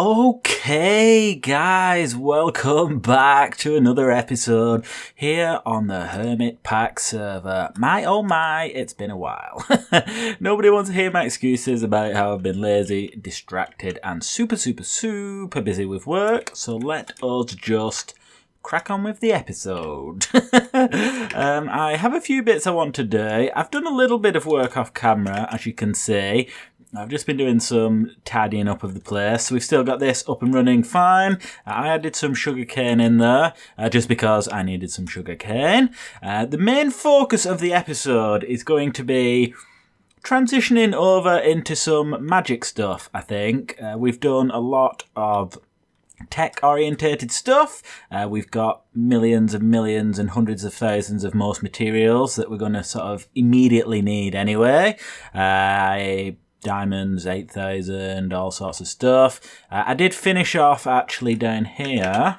Okay, guys, welcome back to another episode here on the Hermitpack server. My oh my, it's been a while. Nobody wants to hear my excuses about how I've been lazy, distracted, and super busy with work, so let us just crack on with the episode. I have a few bits I want to do. I've done a little bit of work off camera, as you can see. I've just been doing some tidying up of the place. We've still got this up and running fine. I added some sugarcane in there, just because I needed some sugarcane. The main focus of the episode is going to be transitioning over into some magic stuff, I think. We've done a lot of tech-orientated stuff. We've got millions and hundreds of thousands of most materials that we're going to sort of immediately need anyway. Diamonds, 8,000, all sorts of stuff. I did finish off actually down here.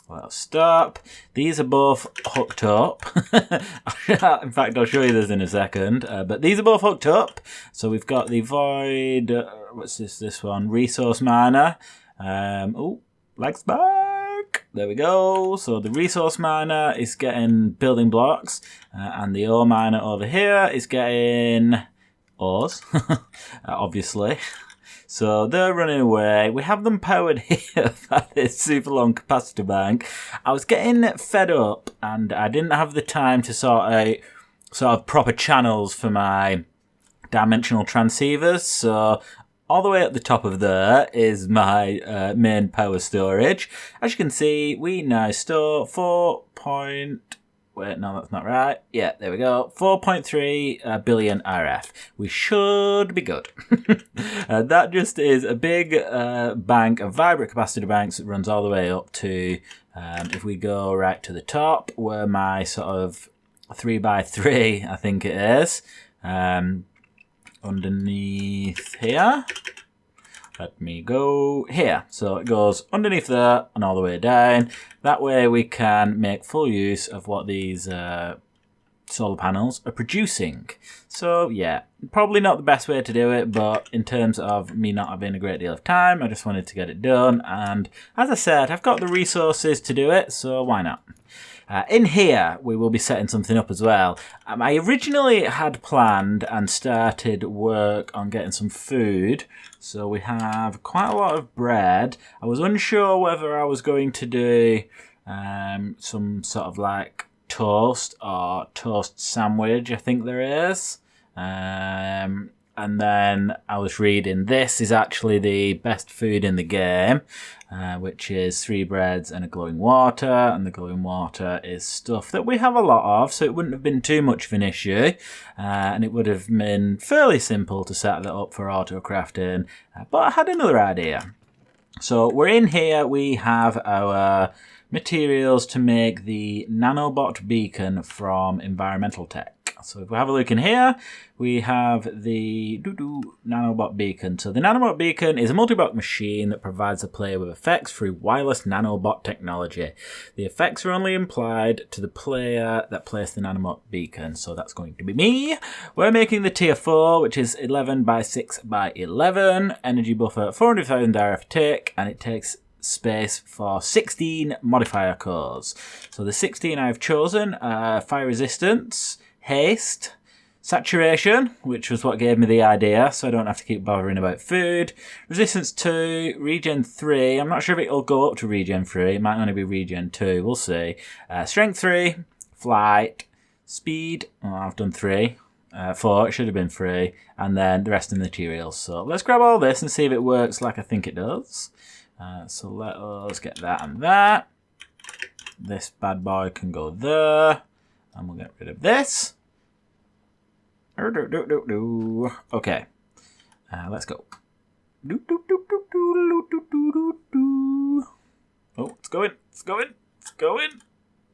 Well, stop. These are both hooked up. In fact, I'll show you this in a second. But these are both hooked up. So we've got the void, what's this one? Resource miner. Legs back. There we go. So the resource miner is getting building blocks. And the ore miner over here is getting ores, obviously. So they're running away. We have them powered here by this super long capacitor bank. I was getting fed up and I didn't have the time to sort out sort of proper channels for my dimensional transceivers. So all the way at the top of there is my main power storage. As you can see, we now store Wait, no, that's not right. Yeah, there we go. 4.3 billion RF. We should be good. That just is a big bank of vibrant capacitor banks that runs all the way up to, if we go right to the top, where my sort of 3x3, I think it is, underneath here. Let me go here. So it goes underneath there and all the way down. That way we can make full use of what these solar panels are producing. So yeah, probably not the best way to do it, but in terms of me not having a great deal of time, I just wanted to get it done. And as I said, I've got the resources to do it, so why not? In here, we will be setting something up as well. I originally had planned and started work on getting some food. So we have quite a lot of bread. I was unsure whether I was going to do some sort of like toast or toast sandwich, I think there is. And then I was reading this is actually the best food in the game, which is 3 breads and a glowing water. And the glowing water is stuff that we have a lot of, so it wouldn't have been too much of an issue. And it would have been fairly simple to set that up for auto crafting. But I had another idea. So we're in here, we have our materials to make the nanobot beacon from environmental tech. So if we have a look in here, we have the nanobot beacon. So the nanobot beacon is a multi-block machine that provides the player with effects through wireless nanobot technology. The effects are only implied to the player that placed the nanobot beacon. So that's going to be me. We're making the tier 4, which is 11 by 6 by 11. Energy buffer 400,000 RF tick, and it takes space for 16 modifier cores. So the 16 I've chosen are fire resistance, haste, saturation, which was what gave me the idea, so I don't have to keep bothering about food. Resistance 2, regen 3. I'm not sure if it'll go up to regen 3. It might only be regen 2. We'll see. Strength 3, flight, speed. Oh, I've done 3. 4. It should have been 3. And then the rest of the materials. So let's grab all this and see if it works like I think it does. So let us get that and that. This bad boy can go there. And we'll get rid of this. Okay, let's go. Oh, it's going, it's going, it's going,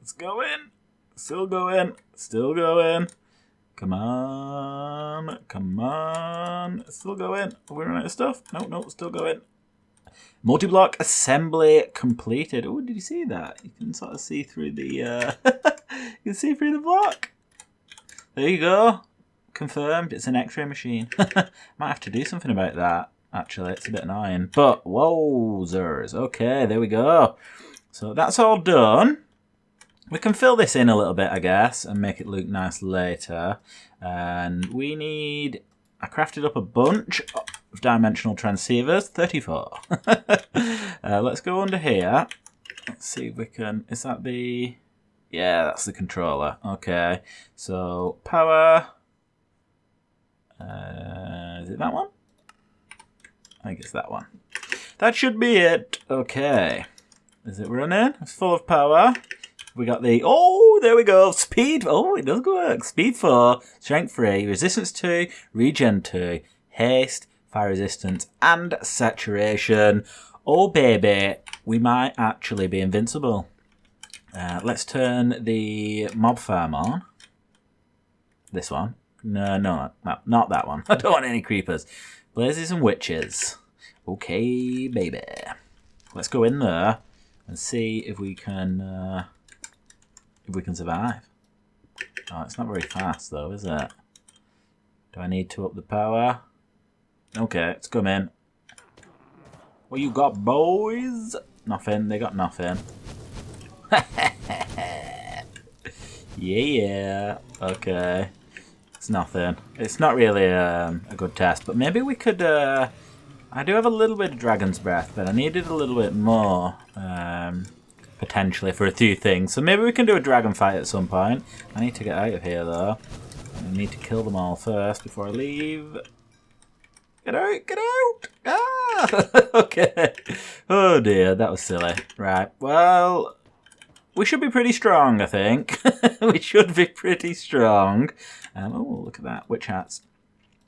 it's going, still going, still going. Come on, come on, it's still going. Are we running out of stuff? No, still going. Multi-block assembly completed. Oh, did you see that? You can sort of see through the, you can see through the block. There you go. Confirmed, it's an X-ray machine. Might have to do something about that. actually. It's a bit annoying. But, wowzers. Okay, there we go. So that's all done. We can fill this in a little bit, I guess, and make it look nice later. And we need... I crafted up a bunch of dimensional transceivers. 34. Let's go under here. Let's see if we can... Is that the... Yeah, that's the controller. Okay. So, power... is it that one? I think it's that one. That should be it. Okay. Is it running? It's full of power. We got the... Oh, there we go. Speed. Oh, it does work. Speed 4, strength 3, resistance 2, regen 2, haste, fire resistance, and saturation. Oh, baby. We might actually be invincible. Let's turn the mob farm on. This one. No, not that one. I don't want any creepers. Blazes and witches. Okay, baby. Let's go in there and see if we can survive. Oh, it's not very fast though, is it? Do I need to up the power? Okay, let's come in. What you got, boys? Nothing. They got nothing. Yeah. Okay. It's nothing. It's not really a good test, but maybe we could... I do have a little bit of Dragon's Breath, but I needed a little bit more, potentially, for a few things. So maybe we can do a dragon fight at some point. I need to get out of here, though. I need to kill them all first before I leave. Get out! Get out! Ah! Okay. Oh, dear. That was silly. Right. Well... We should be pretty strong, I think. We should be pretty strong. Oh, look at that. Witch hats.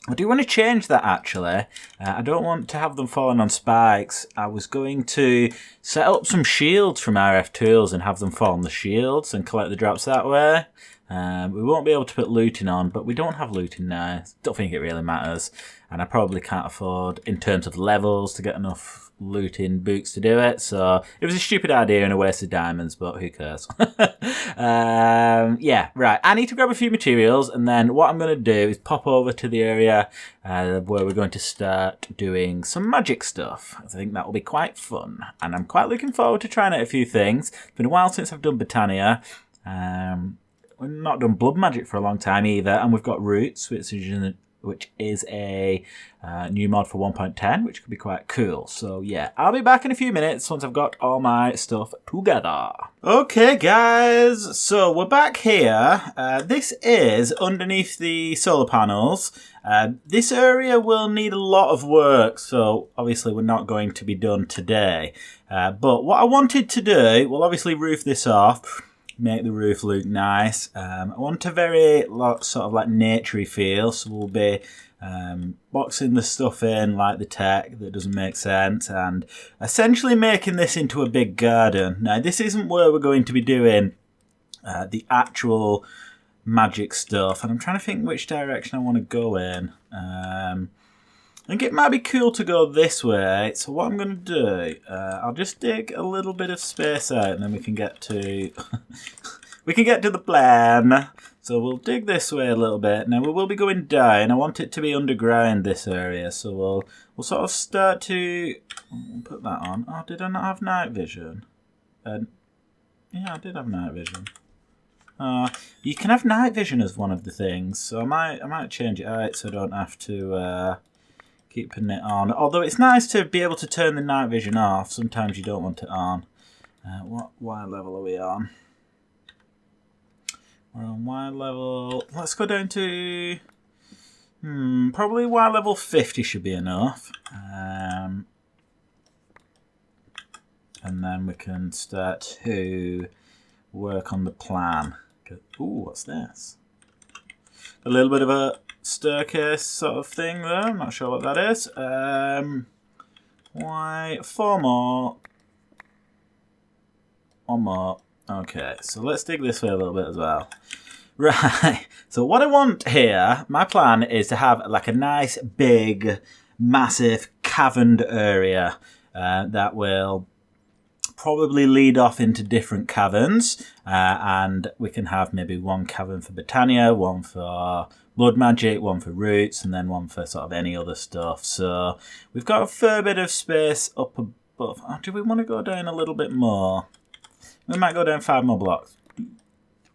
I do want to change that, actually. I don't want to have them falling on spikes. I was going to set up some shields from RF Tools and have them fall on the shields and collect the drops that way. We won't be able to put looting on, but we don't have looting now. Don't think it really matters. And I probably can't afford, in terms of levels, to get enough looting boots to do it. So it was a stupid idea and a waste of diamonds, but who cares? Yeah, right. I need to grab a few materials, and then what I'm going to do is pop over to the area where we're going to start doing some magic stuff. I think that will be quite fun, and I'm quite looking forward to trying out a few things. It's been a while since I've done Botania. We've not done blood magic for a long time either, and we've got roots, which is a new mod for 1.10, which could be quite cool. So yeah, I'll be back in a few minutes once I've got all my stuff together. Okay guys, so we're back here. This is underneath the solar panels. This area will need a lot of work, so obviously we're not going to be done today. But what I wanted to do, we'll obviously roof this off, make the roof look nice. I want a very sort of like naturey feel, so we'll be boxing the stuff in like the tech that doesn't make sense and essentially making this into a big garden. Now this isn't where we're going to be doing the actual magic stuff, and I'm trying to think which direction I want to go in. I think it might be cool to go this way, so what I'm going to do, I'll just dig a little bit of space out and then we can get to the plan. So we'll dig this way a little bit. Now we will be going down. I want it to be underground, this area, so we'll sort of start to put that on. Oh, did I not have night vision? Yeah, I did have night vision. You can have night vision as one of the things, so I might change it out so I don't have to keeping it on. Although it's nice to be able to turn the night vision off. Sometimes you don't want it on. What Y level are we on? We're on Y level. Let's go down to probably Y level 50 should be enough. And then we can start to work on the plan. Ooh, what's this? A little bit of a staircase sort of thing there. I'm not sure what that is. Why? 4 more. 1 more. Okay, so let's dig this way a little bit as well. Right, so what I want here, my plan is to have like a nice big massive caverned area that will probably lead off into different caverns, and we can have maybe one cavern for Botania, one for blood magic, one for roots, and then one for sort of any other stuff. So we've got a fair bit of space up above. Oh, do we want to go down a little bit more? We might go down 5 more blocks.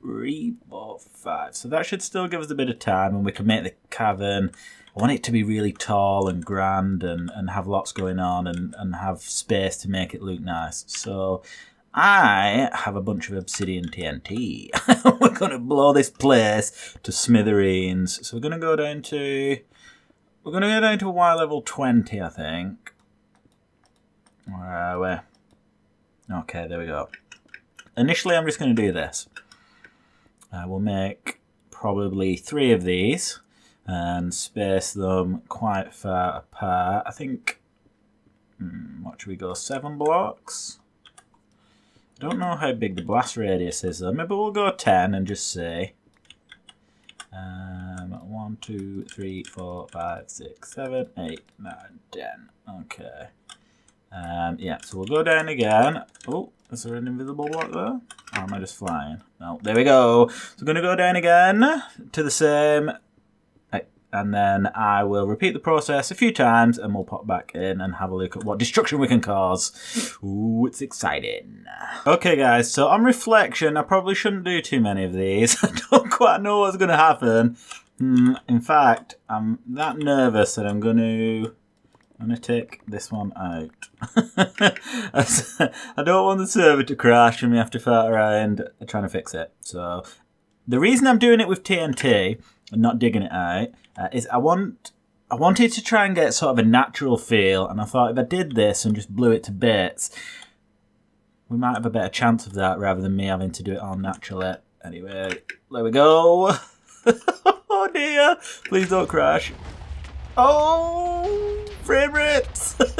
3, 4, 5. So that should still give us a bit of time, and we can make the cavern. I want it to be really tall and grand and have lots going on and have space to make it look nice. So I have a bunch of obsidian TNT. We're going to blow this place to smithereens. So we're going to go down to Y level 20, I think. Where are we? Okay, there we go. Initially, I'm just going to do this. We'll make probably 3 of these and space them quite far apart. I think, what should we go, 7 blocks? I don't know how big the blast radius is though. Maybe we'll go 10 and just see. 1, 2, 3, 4, 5, 6, 7, 8, 9, 10. Okay. Yeah, so we'll go down again. Oh, is there an invisible block there? Or am I just flying? No, there we go. So we're going to go down again to the same. And then I will repeat the process a few times and we'll pop back in and have a look at what destruction we can cause. Ooh, it's exciting. Okay guys, so on reflection, I probably shouldn't do too many of these. I don't quite know what's going to happen. In fact, I'm that nervous that I'm going to take this one out. I don't want the server to crash and we have to fart around trying to fix it. So the reason I'm doing it with TNT and not digging it out is I wanted to try and get sort of a natural feel, and I thought if I did this and just blew it to bits, we might have a better chance of that rather than me having to do it all naturally. Anyway, there we go. Oh dear, please don't crash. Oh, frame rates. Did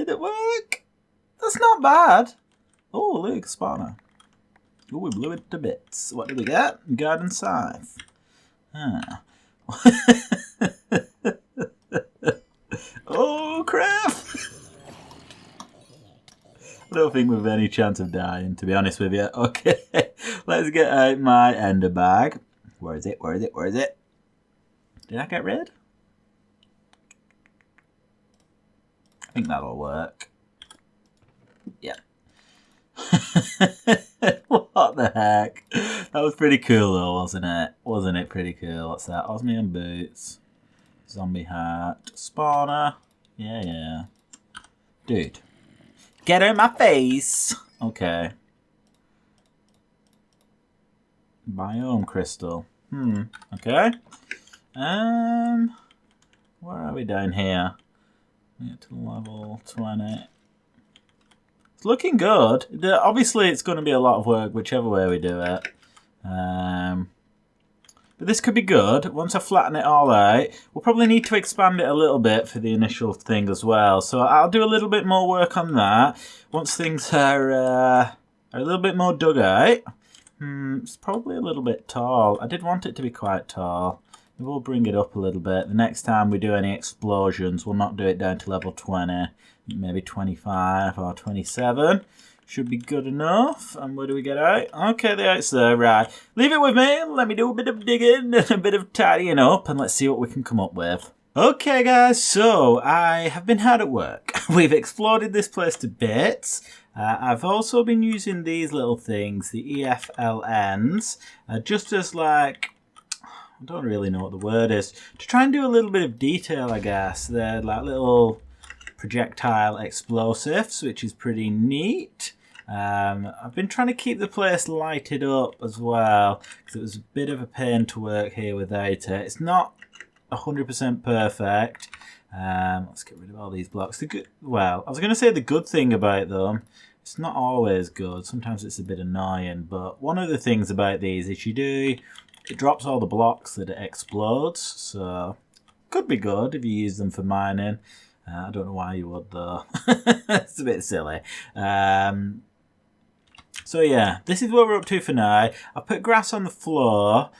it work? That's not bad. Oh, look, spawner. Oh, we blew it to bits. What did we get? Garden scythe. Ah. Oh, crap! I don't think we've any chance of dying, to be honest with you. Okay, let's get out my ender bag. Where is it? Where is it? Where is it? Did I get rid? I think that'll work. Yeah. What the heck? That was pretty cool though, wasn't it? Wasn't it pretty cool? What's that? Osmium boots. Zombie hat. Spawner. Yeah. Dude. Get out my face! Okay. Biome crystal. Okay. Where are we down here? We get to level 20. It's looking good. Obviously, it's going to be a lot of work whichever way we do it. But this could be good. Once I flatten it all out, we'll probably need to expand it a little bit for the initial thing as well. So I'll do a little bit more work on that. Once things are a little bit more dug out. It's probably a little bit tall. I did want it to be quite tall. We'll bring it up a little bit. The next time we do any explosions, we'll not do it down to level 20. Maybe 25 or 27. Should be good enough. And where do we get out? Okay, the out's there. Right. Leave it with me. Let me do a bit of digging and a bit of tidying up. And let's see what we can come up with. Okay, guys. So, I have been hard at work. We've exploded this place to bits. I've also been using these little things, the EFLNs, just as like... I don't really know what the word is. To try and do a little bit of detail, I guess. They're like little projectile explosives, which is pretty neat. I've been trying to keep the place lighted up as well, because it was a bit of a pain to work here without it. It's not 100% perfect. Let's get rid of all these blocks. Well, I was going to say the good thing about them, it's not always good. Sometimes it's a bit annoying, but one of the things about these is it drops all the blocks that it explodes, so could be good if you use them for mining. I don't know why you would though. It's a bit silly. So yeah, this is what we're up to for now. I put grass on the floor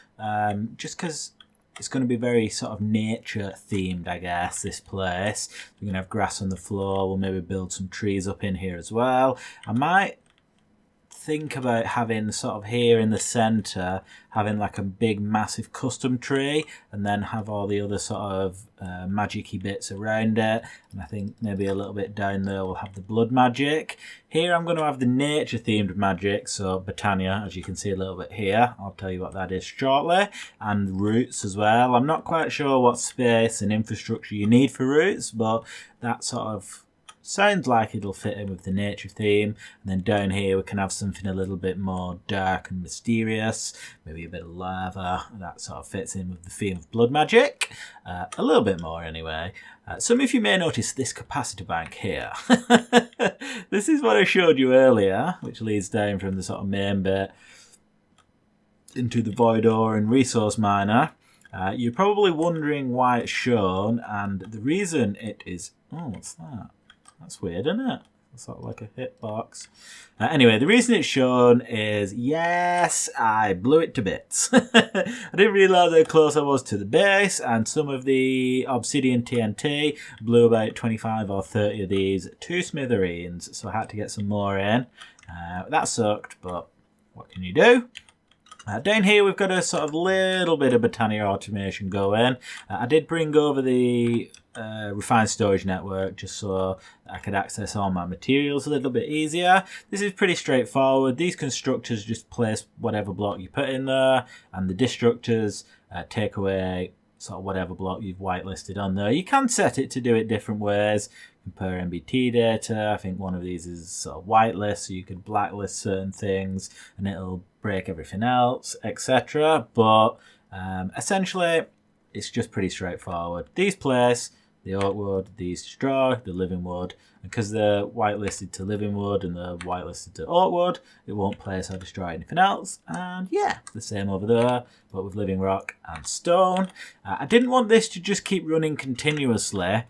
just because it's going to be very sort of nature themed, I guess, this place. We're going to have grass on the floor. We'll maybe build some trees up in here as well. I might think about having sort of here in the center, having like a big massive custom tree, and then have all the other sort of magic-y bits around it. And I think maybe a little bit down there we'll have the blood magic. Here I'm going to have the nature themed magic, so Botania, as you can see a little bit here. I'll tell you what that is shortly. And roots as well. I'm not quite sure what space and infrastructure you need for roots, but that sort of sounds like it'll fit in with the nature theme. And then down here we can have something a little bit more dark and mysterious, maybe a bit of lava. That sort of fits in with the theme of blood magic, a little bit more anyway. Some of you may notice this capacitor bank here. This is what I showed you earlier, which leads down from the sort of main bit into the void ore and resource miner. You're probably wondering why it's shown, and the reason it is... Oh, what's that? That's weird, isn't it? It's sort of like a hitbox. Anyway, the reason it's shown is, yes, I blew it to bits. I didn't realise how close I was to the base, and some of the obsidian TNT blew about 25 or 30 of these to smithereens, so I had to get some more in. That sucked, but what can you do? Down here we've got a sort of little bit of Botania automation going. I did bring over the refined storage network just so I could access all my materials a little bit easier. This is pretty straightforward. These constructors just place whatever block you put in there, and the destructors take away sort of whatever block you've whitelisted on there. You can set it to do it different ways. Compare MBT data. I think one of these is sort of whitelist, so you could blacklist certain things and it'll break everything else, etc. But essentially, it's just pretty straightforward. These place the oak wood, these destroy the living wood, and because they're whitelisted to living wood and they're whitelisted to oak wood, it won't place or destroy anything else. And yeah, the same over there, but with living rock and stone. I didn't want this to just keep running continuously,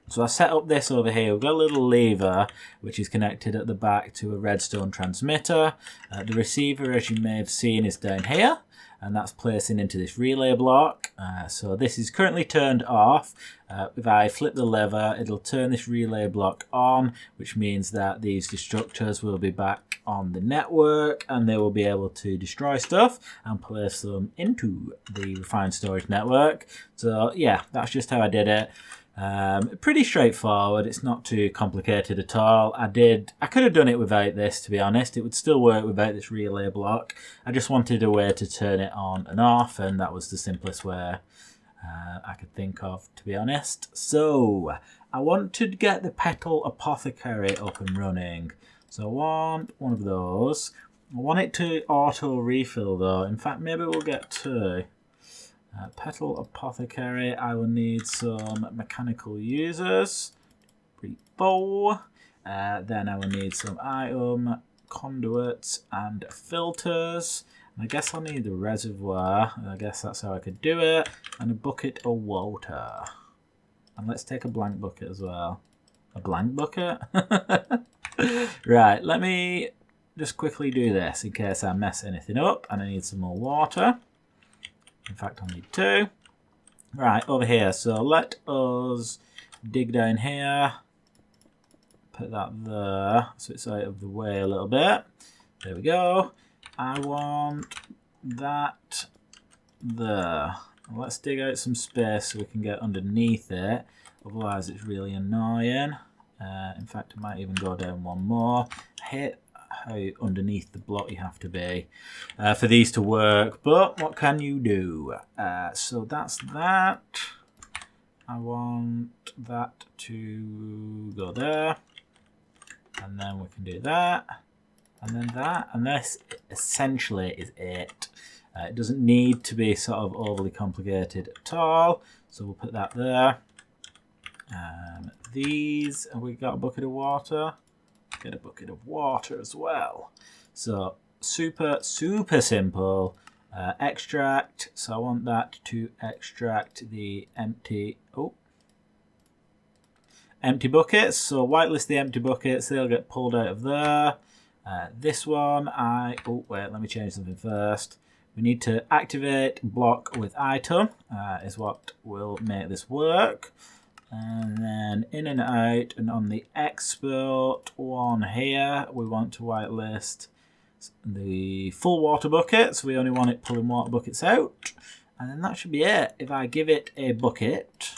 so I set up this over here. We've got a little lever which is connected at the back to a redstone transmitter. The receiver, as you may have seen, is down here, and that's placing into this relay block. So this is currently turned off. If I flip the lever, it'll turn this relay block on, which means that these destructors will be back on the network and they will be able to destroy stuff and place them into the refined storage network. So yeah, that's just how I did it. Pretty straightforward. It's not too complicated at all. I could have done it without this, to be honest. It would still work without this relay block. I just wanted a way to turn it on and off, and that was the simplest way I could think of, to be honest. So I want to get the Petal Apothecary up and running. So I want one of those. I want it to auto refill though. In fact, maybe we'll get two. Petal Apothecary, I will need some mechanical users. 3, 4. Then I will need some item, conduits, and filters. And I guess I'll need the reservoir. I guess that's how I could do it. And a bucket of water. And let's take a blank bucket as well. A blank bucket? Right, let me just quickly do this in case I mess anything up and I need some more water. In fact, I'll need 2. Right, over here. So let us dig down here. Put that there so it's out of the way a little bit. There we go. I want that there. Let's dig out some space so we can get underneath it. Otherwise, it's really annoying. In fact, I might even go down one more. I hate how underneath the block you have to be for these to work, but what can you do? So that's that. I want that to go there, and then we can do that, and then that, and this essentially is it. It doesn't need to be sort of overly complicated at all, so we'll put that there. These, have we got a bucket of water? Get a bucket of water as well. So super simple. Extract, so I want that to extract the empty buckets. So whitelist the empty buckets, they'll get pulled out of there. This one, wait, let me change something first. We need to activate block with item is what will make this work. And then in and out, and on the export one here, we want to whitelist the full water bucket, so we only want it pulling water buckets out. And then that should be it. If I give it a bucket,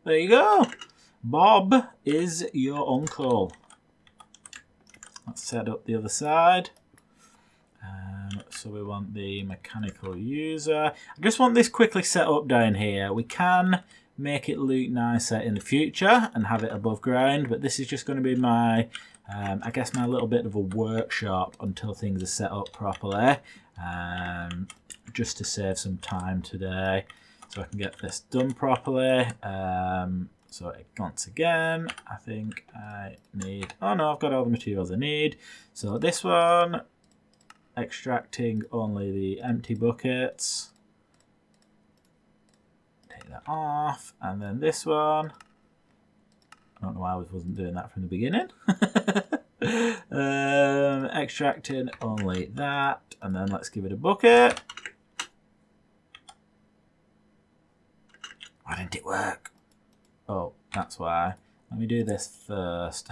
there you go. Bob is your uncle. Let's set up the other side. So we want the mechanical user. I just want this quickly set up down here. We can make it look nicer in the future and have it above ground, but this is just going to be my, I guess, my little bit of a workshop until things are set up properly, just to save some time today, so I can get this done properly. So once again, I think I need, oh no, I've got all the materials I need. So this one, extracting only the empty buckets. Take that off. And then this one, I don't know why I wasn't doing that from the beginning. Extracting only that. And then let's give it a bucket. Why didn't it work? Oh, that's why. Let me do this first.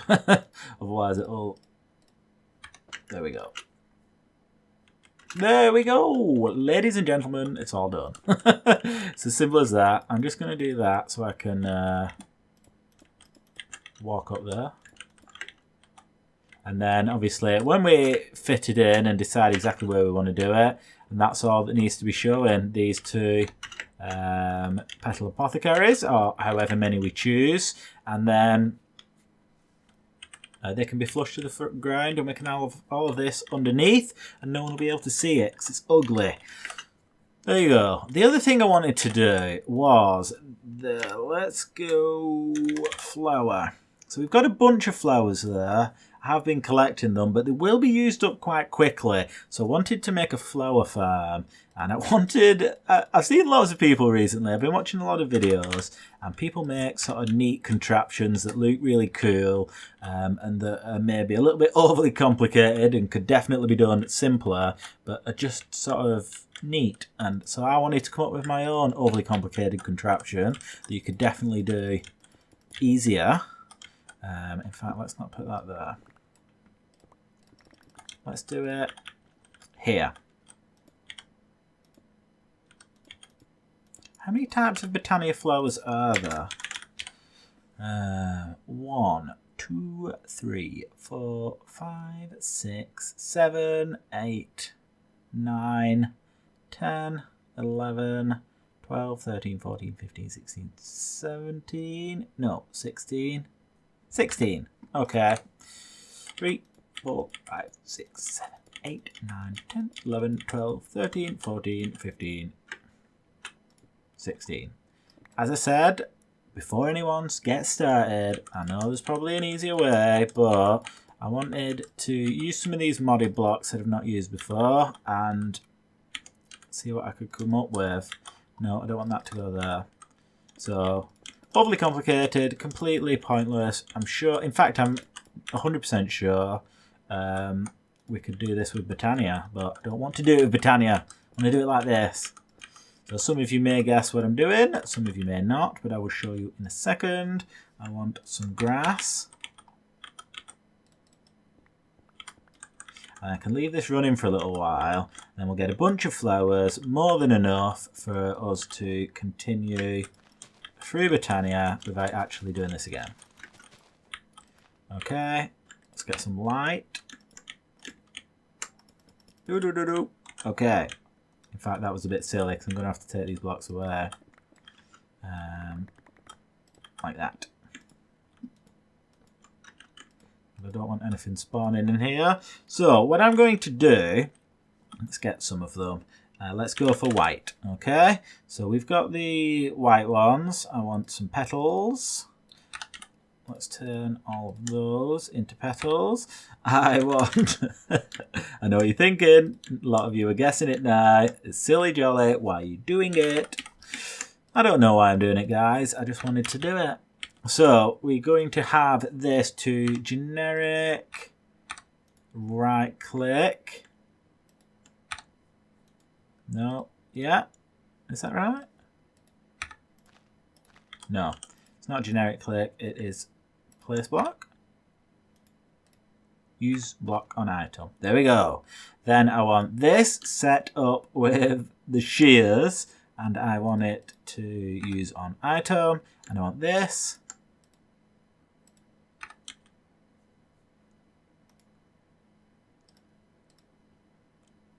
Otherwise it'll... There we go. There we go. Ladies and gentlemen, it's all done. It's as simple as that. I'm just going to do that so I can walk up there. And then obviously when we fit it in and decide exactly where we want to do it, and that's all that needs to be showing, these two petal apothecaries, or however many we choose, and then they can be flushed to the ground, and we can have all of this underneath and no one will be able to see it because it's ugly. There you go. The other thing I wanted to do was the let's go flower. So we've got a bunch of flowers there. I have been collecting them, but they will be used up quite quickly. So I wanted to make a flower farm, and I wanted, I've seen lots of people recently, I've been watching a lot of videos, and people make sort of neat contraptions that look really cool, and that are maybe a little bit overly complicated and could definitely be done simpler, but are just sort of neat. And so I wanted to come up with my own overly complicated contraption that you could definitely do easier. In fact, let's not put that there. Let's do it here. How many types of Botania flowers are there? 1, 2, 3, 4, 5, 6, 7, 8, 9, 10, 11, 12, 13, 14, 15, 16, 17, no, 16. 16. Okay. 3, 4, 5, 6, 7, 8, 9, 10, 11, 12, 13, 14, 15, 16. As I said, before anyone gets started, I know there's probably an easier way, but I wanted to use some of these modded blocks that I've not used before and see what I could come up with. No, I don't want that to go there. So, overly complicated, completely pointless. I'm sure, in fact, I'm 100% sure we could do this with Botania, but I don't want to do it with Botania. I'm going to do it like this. So some of you may guess what I'm doing, some of you may not, but I will show you in a second. I want some grass. And I can leave this running for a little while, then we'll get a bunch of flowers, more than enough for us to continue through Botania without actually doing this again. Okay, let's get some light. Okay. In fact, that was a bit silly because I'm going to have to take these blocks away. Like that. I don't want anything spawning in here. So, what I'm going to do, let's get some of them. Let's go for white, okay? So we've got the white ones. I want some petals. Let's turn all of those into petals. I want... I know what you're thinking. A lot of you are guessing it now. It's silly jolly. Why are you doing it? I don't know why I'm doing it, guys. I just wanted to do it. So we're going to have this to generic right click. No, yeah, is that right? No, it's not generic click, it is place block. Use block on item. There we go. Then I want this set up with the shears, and I want it to use on item, and I want this.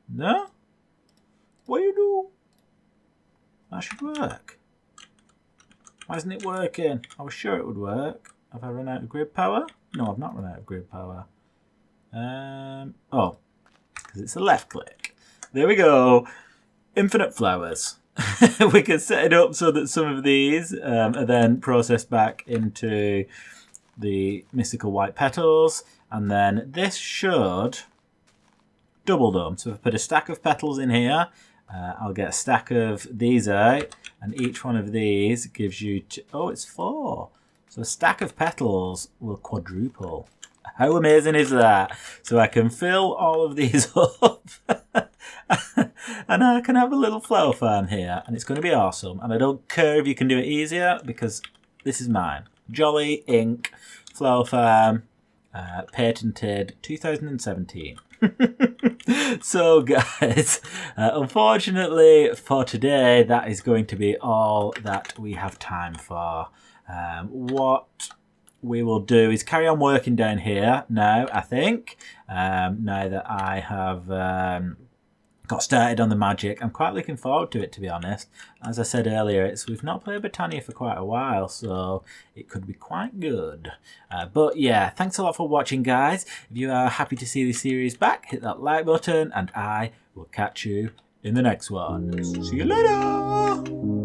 No? What you do? That should work. Why isn't it working? I was sure it would work. Have I run out of grid power? No, I've not run out of grid power. Oh, because it's a left click. There we go. Infinite flowers. We can set it up so that some of these are then processed back into the mystical white petals. And then this should double them. So if I put a stack of petals in here, I'll get a stack of these out, and each one of these gives you, oh, it's 4. So a stack of petals will quadruple. How amazing is that? So I can fill all of these up, and I can have a little flower farm here, and it's going to be awesome. And I don't care if you can do it easier, because this is mine. Jolly Ink Flower Farm, patented 2017. So guys, unfortunately for today, that is going to be all that we have time for. What we will do is carry on working down here now, I think. Now that I have got started on the magic, I'm quite looking forward to it, to be honest. As I said earlier, we've not played Britannia for quite a while, so it could be quite good. But yeah, thanks a lot for watching, guys. If you are happy to see the series back, hit that like button, and I will catch you in the next one. See you later!